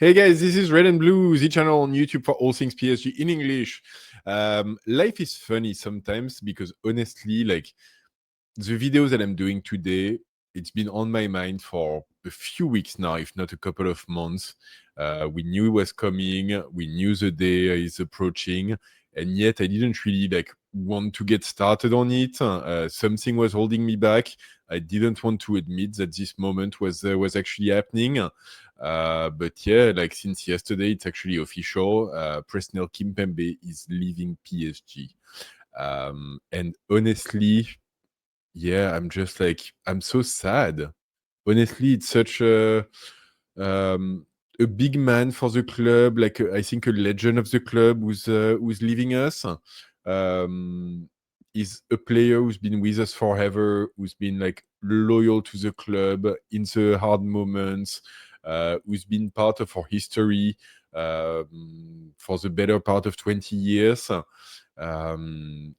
Hey guys, this is Red and Blue, the channel on YouTube for all things PSG in English. Life is funny sometimes because honestly, like the videos that I'm doing today, it's been on my mind for a few weeks now, if not a couple of months. We knew it was coming, we knew the day is approaching, and yet I didn't really like want to get started on it. Something was holding me back. I didn't want to admit that this moment was actually happening. But yeah, like since yesterday, it's actually official. Presnel Kimpembe is leaving PSG. And honestly, yeah, I'm just like, I'm so sad. Honestly, it's such a big man for the club, like I think a legend of the club who's leaving us. Is a player who's been with us forever, who's been like loyal to the club in the hard moments, who's been part of our history for the better part of 20 years. And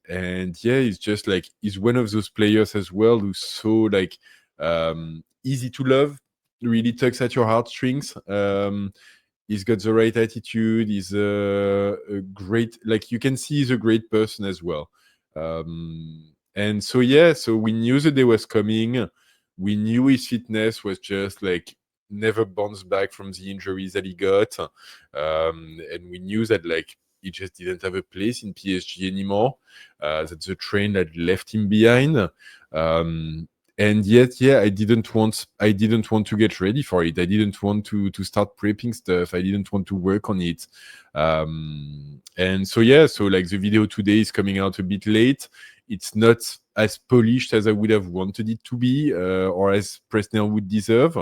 yeah, it's just like he's one of those players as well who's so like easy to love, really tugs at your heartstrings. He's got the right attitude. He's a great, like you can see, he's a great person as well. And so yeah, so we knew the day was coming. We knew his fitness was just like never bounced back from the injuries that he got, and we knew that like he just didn't have a place in PSG anymore. That the train had left him behind. And yet, yeah, I didn't want to get ready for it. I didn't want to start prepping stuff. I didn't want to work on it. And so yeah, so like the video today is coming out a bit late. It's not as polished as I would have wanted it to be, or as Presnel would deserve.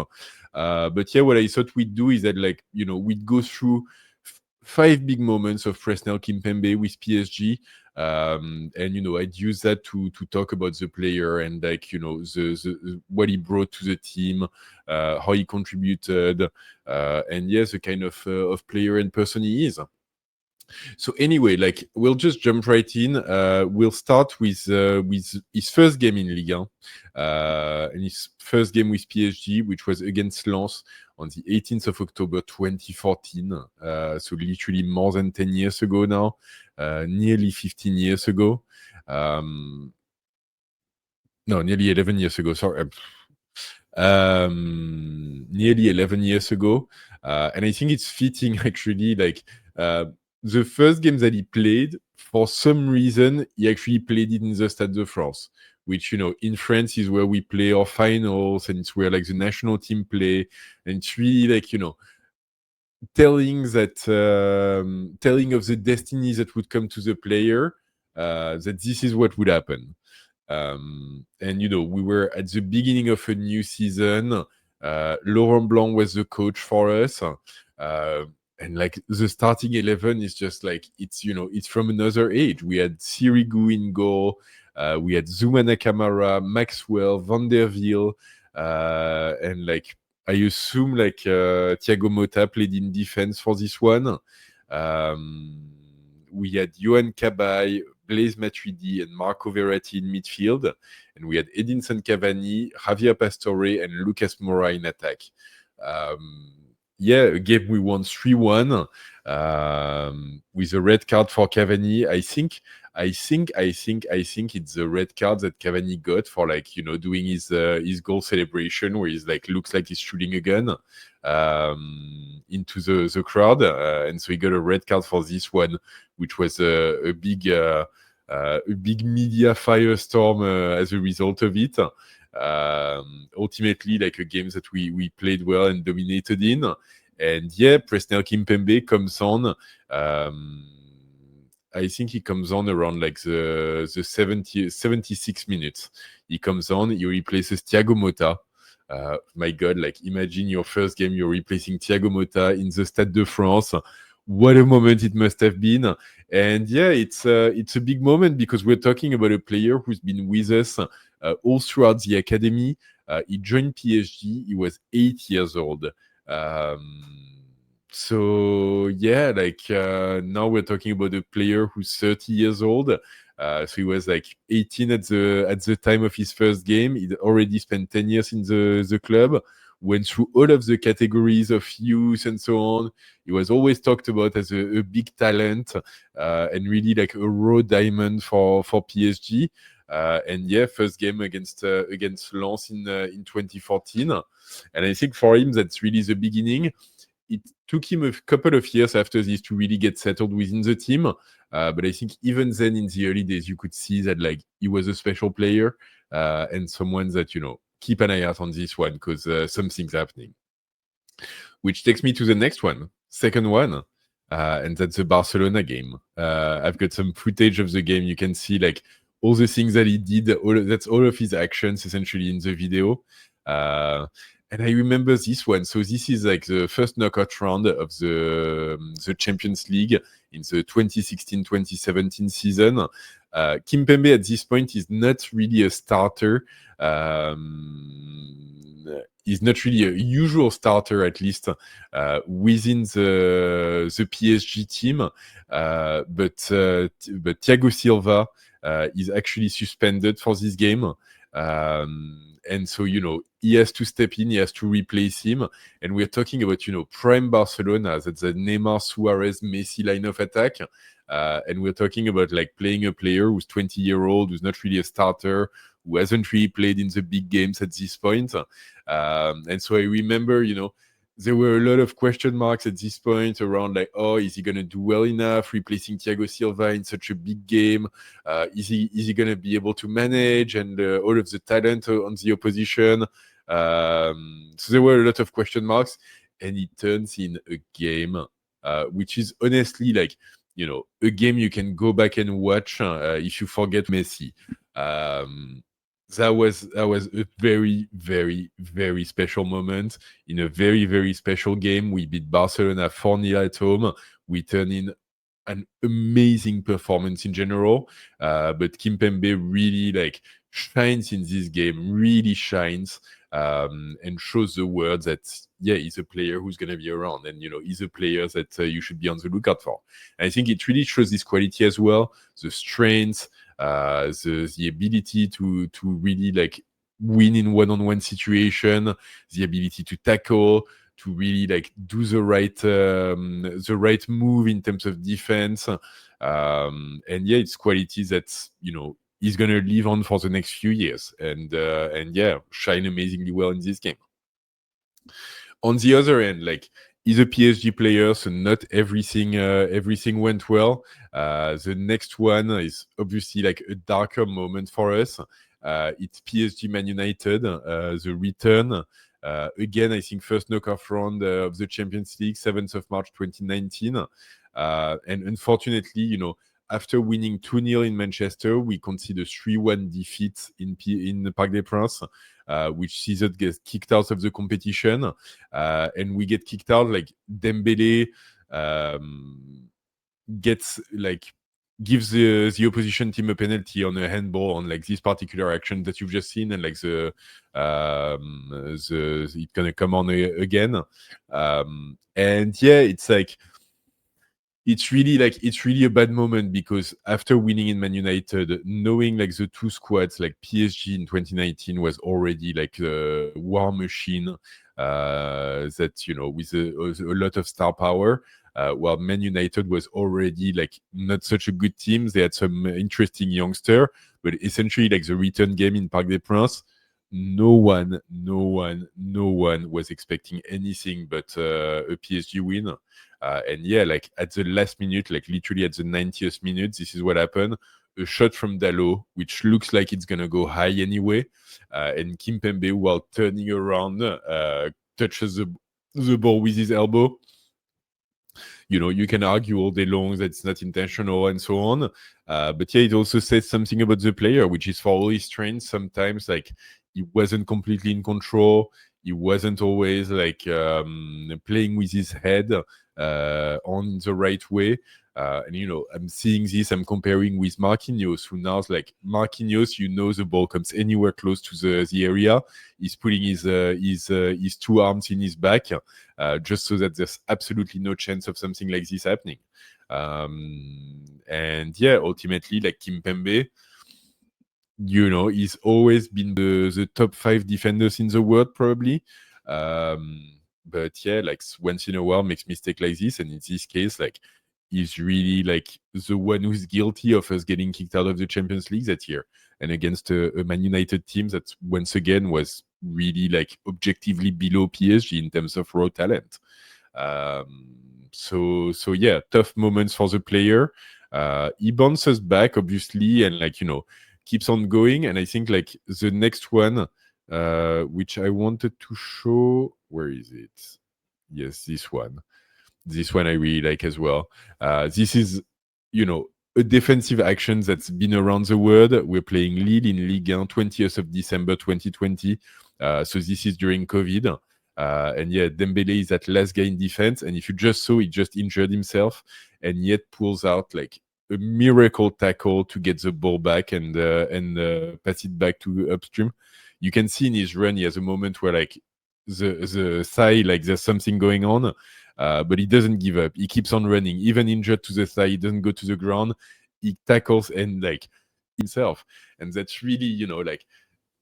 But yeah, what I thought we'd do is that like, you know, we'd go through 5 big moments of Presnel Kimpembe with PSG. And you know, I'd use that to talk about the player and like, you know, the what he brought to the team, how he contributed, and yes, the kind of player and person he is. So anyway, like we'll just jump right in. We'll start with his first game in Ligue 1, and his first game with PSG, which was against Lens on the 18th of October 2014. So literally more than 10 years ago now, nearly 15 years ago. No, nearly 11 years ago. Sorry. Nearly 11 years ago. And I think it's fitting actually, like the first game that he played, for some reason, he actually played it in the Stade de France, which, you know, in France is where we play our finals and it's where like the national team play. And it's really like, you know, telling of the destiny that would come to the player, that this is what would happen. And you know, we were at the beginning of a new season. Laurent Blanc was the coach for us, and like the starting 11 is just like, it's, you know, it's from another age. We had Sirigu in goal, we had Zoumana Camara, Maxwell, Van der Wiel, and like I assume like Thiago Motta played in defense for this one. We had Yohan Cabaye, Blaise Matuidi, and Marco Verratti in midfield. And we had Edinson Cavani, Javier Pastore, and Lucas Moura in attack. Yeah, a game we won 3-1 with a red card for Cavani. I think it's the red card that Cavani got for, like, you know, doing his goal celebration where he's like looks like he's shooting a gun into the crowd, and so he got a red card for this one, which was a big media firestorm as a result of it. Ultimately, like a game that we played well and dominated in. And yeah, Presnel Kimpembe comes on. I think he comes on around like the 76 minutes. He comes on, he replaces Thiago Motta. My God, like imagine your first game, you're replacing Thiago Motta in the Stade de France. What a moment it must have been. And yeah, it's a big moment because we're talking about a player who's been with us all throughout the academy. He joined PSG, he was 8 years old. So yeah, like now we're talking about a player who's 30 years old. So he was like 18 at the time of his first game. He'd already spent 10 years in the club. went through all of the categories of youth and so on. He was always talked about as a big talent and really like a raw diamond for PSG. And yeah, first game against Lens in 2014, and I think for him that's really the beginning. It took him a couple of years after this to really get settled within the team, but I think even then in the early days you could see that like he was a special player and someone that keep an eye out on this one because something's happening. Which takes me to the next one, second one. And that's the Barcelona game. I've got some footage of the game. You can see like all the things that he did. That's all of his actions essentially in the video. And I remember this one. So this is like the first knockout round of the Champions League in the 2016-2017 season. Kimpembe at this point is not really a starter. He's not really a usual starter, at least within the PSG team. But Thiago Silva is actually suspended for this game. And so, he has to step in, he has to replace him. And we're talking about, prime Barcelona, that's the Neymar, Suarez, Messi line of attack. And we're talking about like playing a player who's 20-year-old, who's not really a starter, who hasn't really played in the big games at this point. And so I remember, there were a lot of question marks at this point around like, oh, is he going to do well enough replacing Thiago Silva in such a big game? Is he going to be able to manage and all of the talent on the opposition? So there were a lot of question marks, and it turns in a game which is honestly like, a game you can go back and watch if you forget Messi. That was a very, very, very special moment in a very, very special game. We beat Barcelona 4-0 at home. We turn in an amazing performance in general, but Kimpembe really like shines in this game, really shines, and shows the world that he's a player who's going to be around, and he's a player that you should be on the lookout for. And I think it really shows this quality as well, the strength, the ability to really like win in one-on-one situation, the ability to tackle, to really like do the right move in terms of defense, and it's qualities that he's gonna live on for the next few years, and shine amazingly well in this game. On the other end, like, he's a PSG player, so not everything went well. The next one is obviously like a darker moment for us. It's PSG Man Utd, the return. Again, I think first knockout round of the Champions League, 7th of March 2019. And unfortunately, after winning 2-0 in Manchester, we concede a 3-1 defeat in the Parc des Princes, which sees us get kicked out of the competition. And we get kicked out, like Dembele gives the opposition team a penalty on a handball on like this particular action that you've just seen, and like it's gonna come on again. And it's like it's really a bad moment, because after winning in Man United, knowing like the two squads, like PSG in 2019 was already like a war machine that with a lot of star power. While Man United was already like not such a good team. They had some interesting youngster, but essentially like the return game in Parc des Princes, no one was expecting anything but a PSG win. And like at the last minute, like literally at the 90th minute, this is what happened. A shot from Dalot, which looks like it's gonna go high anyway, and Kimpembe, while turning around, touches the ball with his elbow. You can argue all day long that it's not intentional and so on. But it also says something about the player, which is for all his strengths, sometimes like he wasn't completely in control. He wasn't always like playing with his head on the right way. And I'm seeing this, I'm comparing with Marquinhos, who now is like Marquinhos, the ball comes anywhere close to the area. He's putting his two arms in his back, just so that there's absolutely no chance of something like this happening. And ultimately, like Kimpembe, he's always been the top 5 defenders in the world, probably. But yeah, like once in a while makes mistake like this, and in this case, like he's really like the one who's guilty of us getting kicked out of the Champions League that year, and against a Man United team that once again was really like objectively below PSG in terms of raw talent. So yeah, tough moments for the player. He bounces back obviously, and like keeps on going. And I think like the next one, which I wanted to show, where is it? Yes, this one. This one I really like as well. This is, a defensive action that's been around the world. We're playing Lille in Ligue 1, 20th of December 2020. So this is during COVID. And yeah, Dembele is that last guy in defense. And if you just saw, he just injured himself and yet pulls out like a miracle tackle to get the ball back and pass it back to upstream. You can see in his run, he has a moment where like the thigh, like there's something going on. But he doesn't give up. He keeps on running, even injured to the thigh. He doesn't go to the ground. He tackles and like himself, and that's really like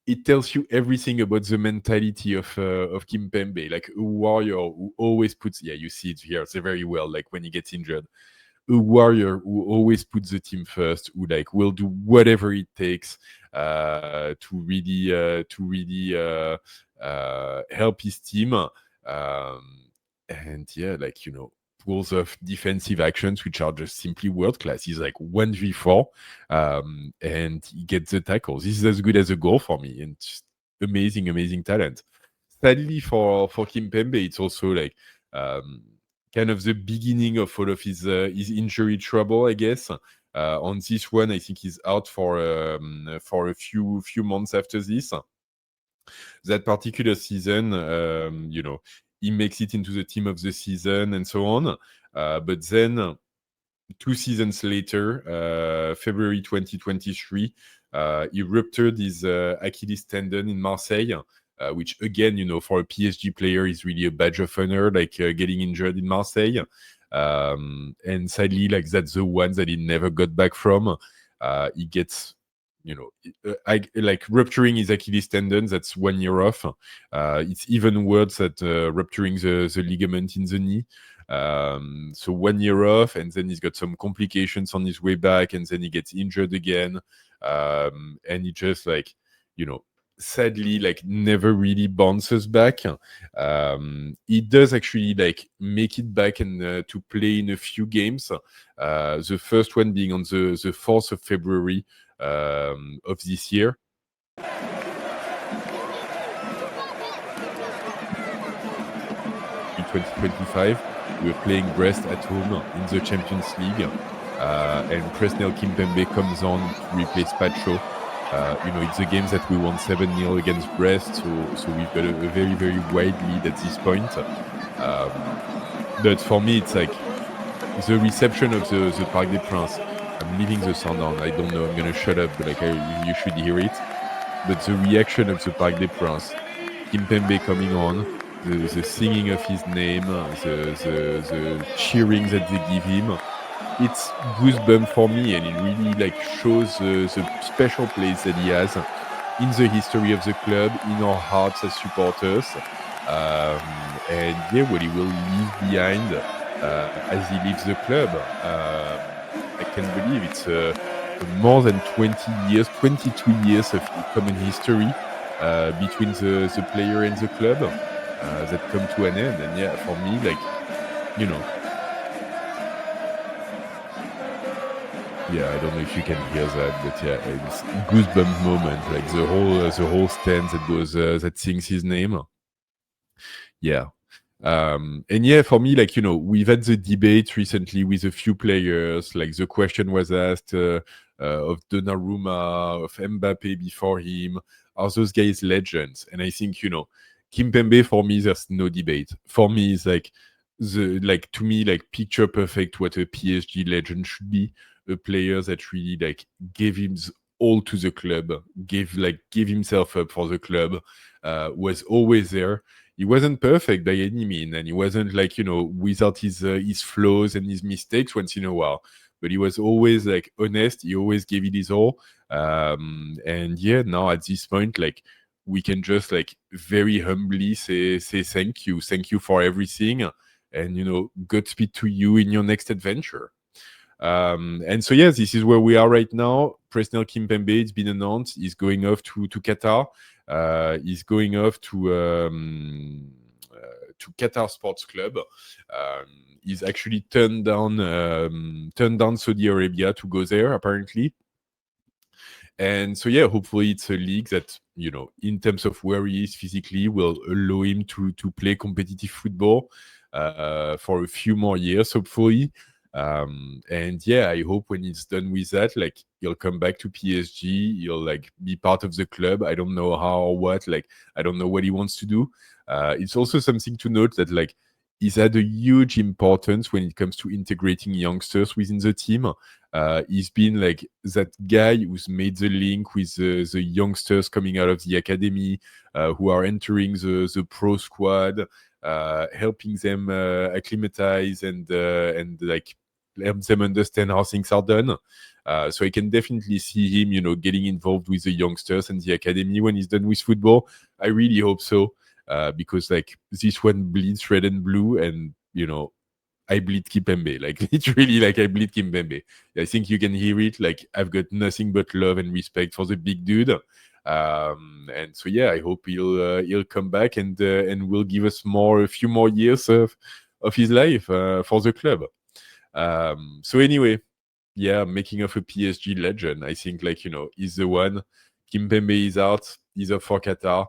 it tells you everything about the mentality of Kimpembe, like a warrior who always puts. Yeah, you see it here. It's very well. Like when he gets injured, a warrior who always puts the team first, who like will do whatever it takes to really help his team. And yeah, like pulls off defensive actions which are just simply world class. He's like 1v4, and he gets the tackles. This is as good as a goal for me, and just amazing talent. Sadly for Kimpembe, it's also like kind of the beginning of all of his injury trouble, I guess. On this one, I think he's out for a few months after this. That particular season, he makes it into the team of the season and so on. But then 2 seasons later, February 2023, he ruptured his Achilles tendon in Marseille, which again, for a PSG player is really a badge of honor, like getting injured in Marseille. And sadly, like that's the one that he never got back from. He gets like rupturing his Achilles tendon, that's 1 year off. It's even worse at rupturing the ligament in the knee. So 1 year off, and then he's got some complications on his way back, and then he gets injured again. And he just like, sadly, like never really bounces back. He does actually like make it back and to play in a few games. The first one being on the 4th of February of this year. 2025, we're playing Brest at home in the Champions League, and Presnel Kimpembe comes on to replace Pacho. It's a game that we won 7-0 against Brest, so we've got a very wide lead at this point. But for me, it's like the reception of the Parc des Princes. I'm leaving the sound on. I don't know. I'm gonna shut up, but like you should hear it. But the reaction of the Parc des Princes, Kimpembe coming on, the singing of his name, the cheering that they give him, it's goosebump for me, and it really like shows the special place that he has in the history of the club, in our hearts as supporters, and yeah, what he will leave behind as he leaves the club. I can't believe it's more than 20 years, 22 years of common history between the player and the club that come to an end. And yeah, for me, like, yeah, I don't know if you can hear that, but yeah, it's goosebump moment. Like the whole stand that goes that sings his name. Yeah. And yeah, for me, like, we've had the debate recently with a few players. Like the question was asked of Donnarumma, of Mbappe before him. Are those guys legends? And I think, Kimpembe, for me, there's no debate. For me, it's like to me, like picture perfect what a PSG legend should be. A player that really like gave him all to the club, gave himself up for the club, was always there. He wasn't perfect by any means, and he wasn't like, without his flaws and his mistakes once in a while. But he was always like honest. He always gave it his all. And yeah, now at this point, like we can just like very humbly say thank you for everything, and Godspeed to you in your next adventure. And so yeah, this is where we are right now. Presnel Kimpembe, it's been announced, he's going off to Qatar. He's going off to Qatar Sports Club. He's actually turned down Saudi Arabia to go there, apparently. And so yeah, hopefully it's a league that, in terms of where he is physically, will allow him to play competitive football for a few more years, hopefully. And yeah, I hope when he's done with that, like, he'll come back to PSG, he'll like be part of the club. I don't know how or what, like, I don't know what he wants to do. It's also something to note that like he's had a huge importance when it comes to integrating youngsters within the team. He's been like that guy who's made the link with the youngsters coming out of the academy, who are entering the pro squad, helping them acclimatize and like help them understand how things are done. So I can definitely see him, getting involved with the youngsters and the academy when he's done with football. I really hope so, because like this one bleeds red and blue, and I bleed Kimpembe. Like, literally, like, I bleed Kimpembe. I think you can hear it. Like, I've got nothing but love and respect for the big dude. And so yeah, I hope he'll come back and will give us a few more years of his life for the club. So anyway, yeah, making of a PSG legend, I think, like, he's the one. Kimpembe is out. He's up for Qatar.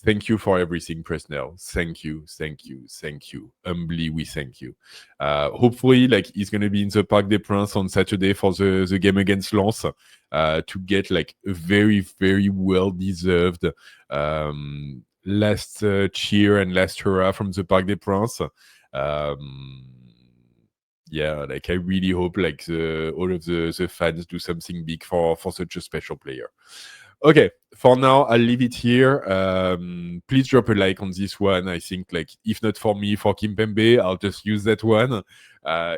Thank you for everything, Presnel. Thank you. Humbly, we thank you. Hopefully, like, he's going to be in the Parc des Princes on Saturday for the game against Lens, to get like a very, very well-deserved last cheer and last hurrah from the Parc des Princes. Yeah, like, I really hope like all of the fans do something big for such a special player. Okay, for now, I'll leave it here. Please drop a like on this one. I think, like, if not for me, for Kimpembe, I'll just use that one.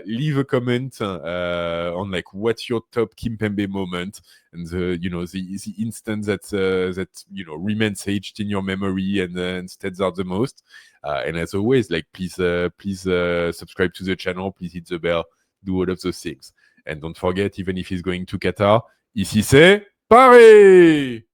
Leave a comment on like what's your top Kimpembe moment, and the instance that remains aged in your memory and stands out the most. And as always, like, please subscribe to the channel. Please hit the bell. Do all of those things. And don't forget, even if he's going to Qatar, ici c'est Paris!